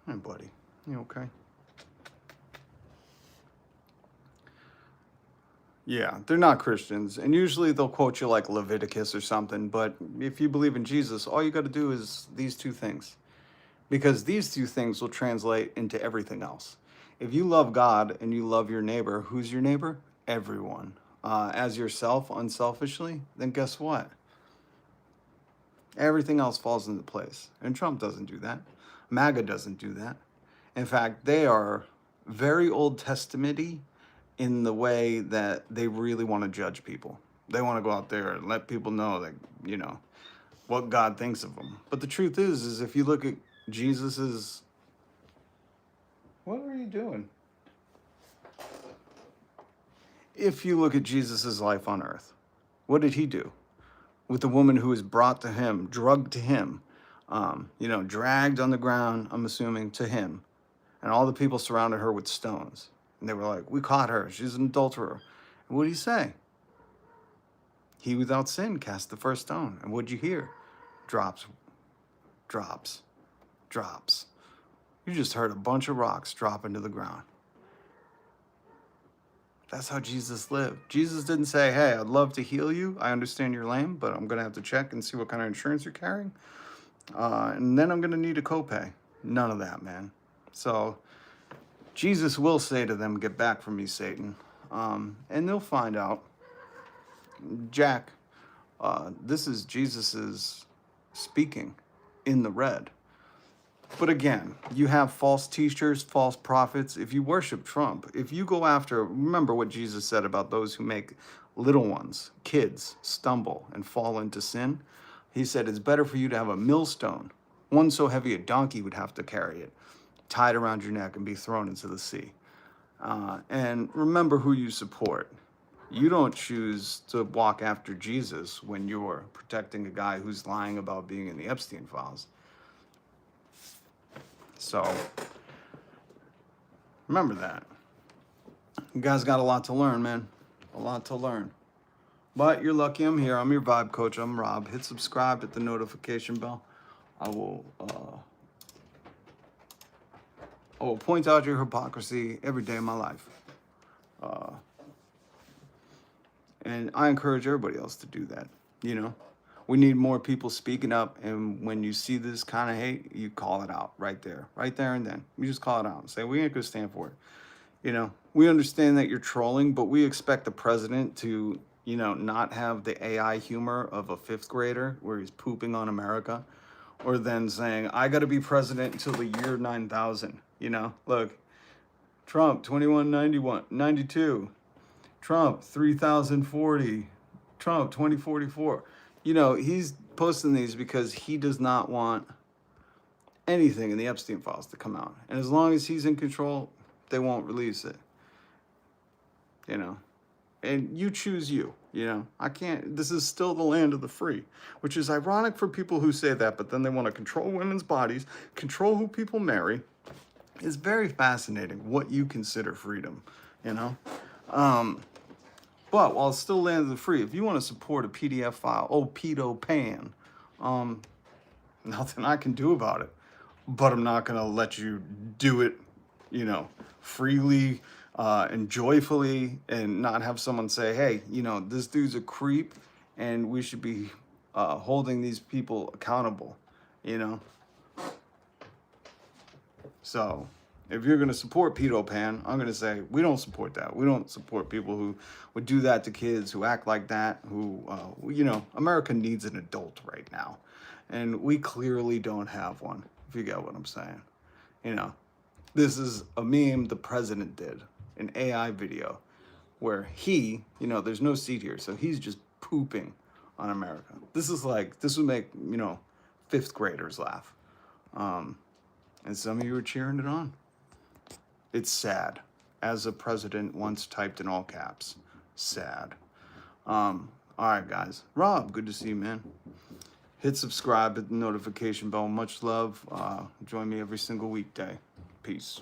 Hey, buddy, you okay? Yeah, they're not Christians, and usually they'll quote you like Leviticus or something, but if you believe in Jesus, all you got to do is these 2 things, because these 2 things will translate into everything else. If you love God and you love your neighbor, who's your neighbor? Everyone. As yourself, unselfishly, then guess what? Everything else falls into place, and Trump doesn't do that. MAGA doesn't do that. In fact, they are very Old Testament-y in the way that they really want to judge people. They want to go out there and let people know that, you know, what God thinks of them. But the truth is if you look at Jesus is... What are you doing? If you look at Jesus' life on earth, what did he do? With the woman who was brought to him, drugged to him, dragged on the ground, I'm assuming, to him. And all the people surrounded her with stones. And they were like, we caught her. She's an adulterer. And what did he say? He without sin cast the first stone. And what'd you hear? Drops, drops, drops. You just heard a bunch of rocks drop into the ground. That's how Jesus lived. Jesus didn't say, hey, I'd love to heal you. I understand you're lame, but I'm going to have to check and see what kind of insurance you're carrying. And then I'm going to need a copay. None of that, man. So Jesus will say to them, get back from me, Satan. And they'll find out. Jack, this is Jesus's speaking in the red. But again, you have false teachers, false prophets. If you worship Trump, if you go after, remember what Jesus said about those who make little ones, kids, stumble and fall into sin. He said, it's better for you to have a millstone, one so heavy a donkey would have to carry it, tied around your neck and be thrown into the sea. And remember who you support. You don't choose to walk after Jesus when you're protecting a guy who's lying about being in the Epstein files. So, remember that. You guys got a lot to learn, man. A lot to learn. But you're lucky I'm here. I'm your vibe coach. I'm Rob. Hit subscribe, hit the notification bell. I will point out your hypocrisy every day of my life. And I encourage everybody else to do that, We need more people speaking up, and when you see this kind of hate, you call it out right there and then. You just call it out and say, we ain't gonna stand for it. We understand that you're trolling, but we expect the president to, not have the AI humor of a 5th grader where he's pooping on America, or then saying, I gotta be president until the year 9000, Look, Trump, 92, Trump, 3040, Trump, 2044. He's posting these because he does not want anything in the Epstein files to come out. And as long as he's in control, they won't release it. And you choose you, I can't, this is still the land of the free, which is ironic for people who say that, but then they want to control women's bodies, control who people marry. It's very fascinating what you consider freedom, But while it's still land of the free, if you want to support a PDF file, pedo pan, nothing I can do about it. But I'm not going to let you do it, freely and joyfully, and not have someone say, hey, this dude's a creep and we should be holding these people accountable, So if you're going to support pedo pan, I'm going to say, we don't support that. We don't support people who would do that to kids, who act like that, who, America needs an adult right now. And we clearly don't have one, if you get what I'm saying. This is a meme the president did, an AI video, where he, there's no seat here, so he's just pooping on America. This would make, 5th graders laugh. And some of you are cheering it on. It's sad. As a president once typed in all caps. Sad. All right, guys. Rob, good to see you, man. Hit subscribe, hit the notification bell. Much love. Join me every single weekday. Peace.